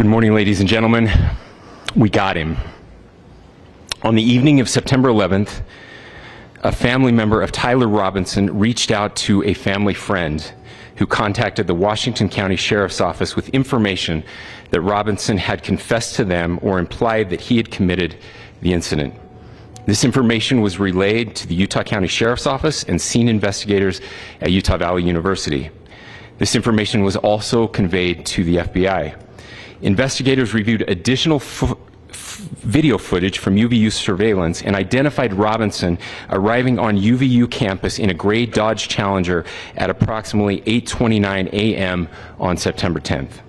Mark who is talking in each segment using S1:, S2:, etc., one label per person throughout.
S1: Good morning, ladies and gentlemen. We got him. On the evening of September 11th, a family member of Tyler Robinson reached out to a family friend who contacted the Washington County Sheriff's Office with information that Robinson had confessed to them or implied that he had committed the incident. This information was relayed to the Utah County Sheriff's Office and scene investigators at Utah Valley University. This information was also conveyed to the FBI. Investigators reviewed additional video footage from UVU surveillance and identified Robinson arriving on UVU campus in a gray Dodge Challenger at approximately 8:29 a.m. on September 10th,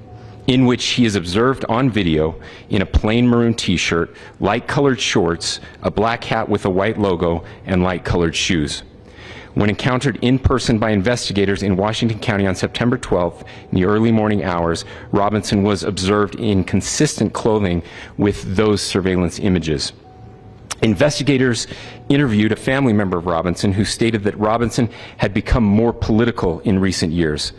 S1: in which he is observed on video in a plain maroon t-shirt, light-colored shorts, a black hat with a white logo, and light-colored shoes. When encountered in person by investigators in Washington County on September 12th in the early morning hours, Robinson was observed in consistent clothing with those surveillance images. Investigators interviewed a family member of Robinson who stated that Robinson had become more political in recent years.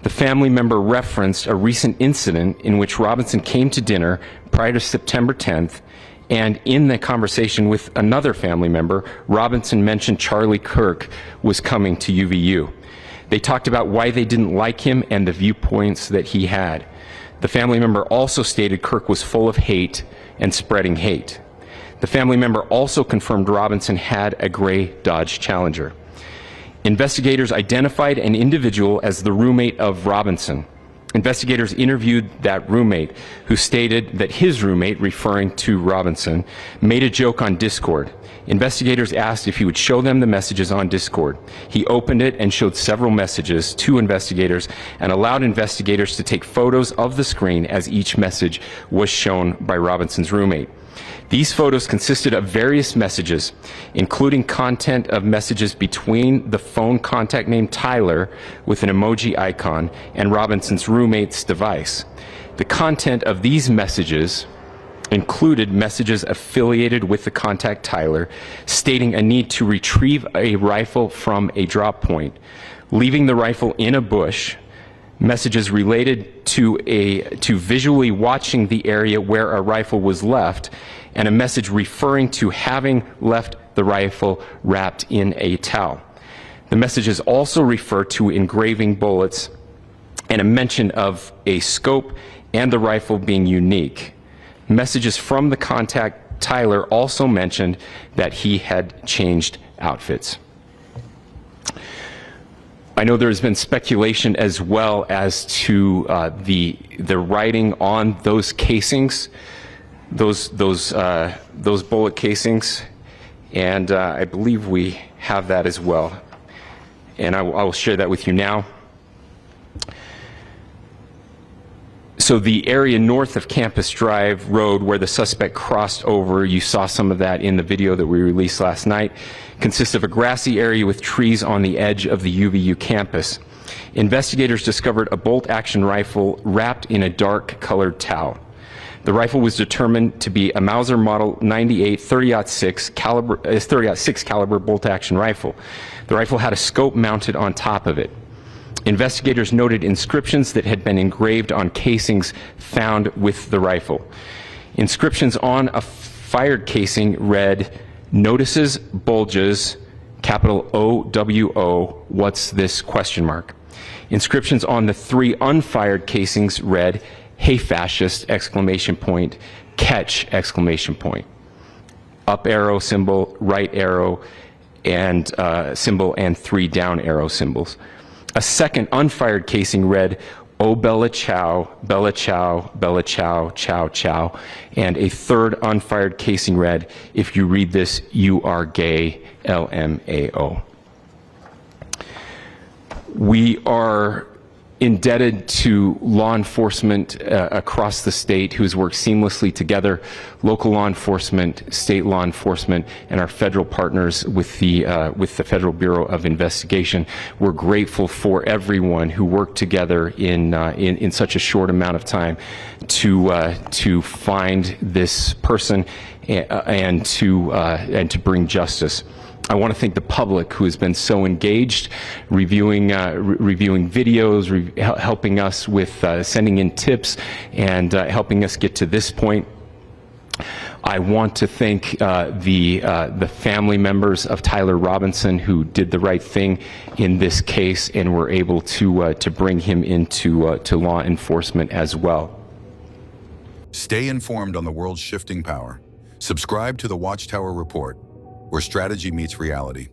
S1: The family member referenced a recent incident in which Robinson came to dinner prior to September 10th, and in the conversation with another family member, Robinson mentioned Charlie Kirk was coming to UVU. They talked about why they didn't like him and the viewpoints that he had. The family member also stated Kirk was full of hate and spreading hate. The family member also confirmed Robinson had a gray Dodge Challenger. Investigators identified an individual as the roommate of Robinson. Investigators interviewed that roommate, who stated that his roommate, referring to Robinson, made a joke on Discord. Investigators asked if he would show them the messages on Discord. He opened it and showed several messages to investigators and allowed investigators to take photos of the screen as each message was shown by Robinson's roommate. These photos consisted of various messages, including content of messages between the phone contact name Tyler with an emoji icon and Robinson's roommate's device. The content of these messages included messages affiliated with the contact Tyler, stating a need to retrieve a rifle from a drop point, leaving the rifle in a bush, messages related to visually watching the area where a rifle was left, and a message referring to having left the rifle wrapped in a towel. The messages also refer to engraving bullets and a mention of a scope and the rifle being unique. Messages from the contact Tyler also mentioned that he had changed outfits. I know there has been speculation as well as to the writing on those casings, those bullet casings, and I believe we have that as well, and I will share that with you now. So the area north of Campus Drive Road where the suspect crossed over, you saw some of that in the video that we released last night, consists of a grassy area with trees on the edge of the UVU campus. Investigators discovered a bolt-action rifle wrapped in a dark-colored towel. The rifle was determined to be a Mauser Model 98 30-06 caliber bolt-action rifle. The rifle had a scope mounted on top of it. Investigators noted inscriptions that had been engraved on casings found with the rifle. Inscriptions on a fired casing read, "Notices bulges, capital OWO, what's this?" ? Inscriptions on the three unfired casings read, "Hey fascist!" ! Catch! ! Up arrow symbol, right arrow and symbol, and three down arrow symbols. A second unfired casing read, "Oh Bella Ciao, Bella Ciao, Bella Ciao, Ciao Ciao," and a third unfired casing read, "If you read this, you are gay, LMAO." We are indebted to law enforcement across the state who's worked seamlessly together, local law enforcement, state law enforcement, and our federal partners with the Federal Bureau of Investigation. We're grateful for everyone who worked together in such a short amount of time to find this person and to bring justice. I want to thank the public who has been so engaged, reviewing videos, helping us with sending in tips, and helping us get to this point. I want to thank the family members of Tyler Robinson who did the right thing in this case and were able to bring him into to law enforcement as well.
S2: Stay informed on the world's shifting power. Subscribe to the Watchtower Report, where strategy meets reality.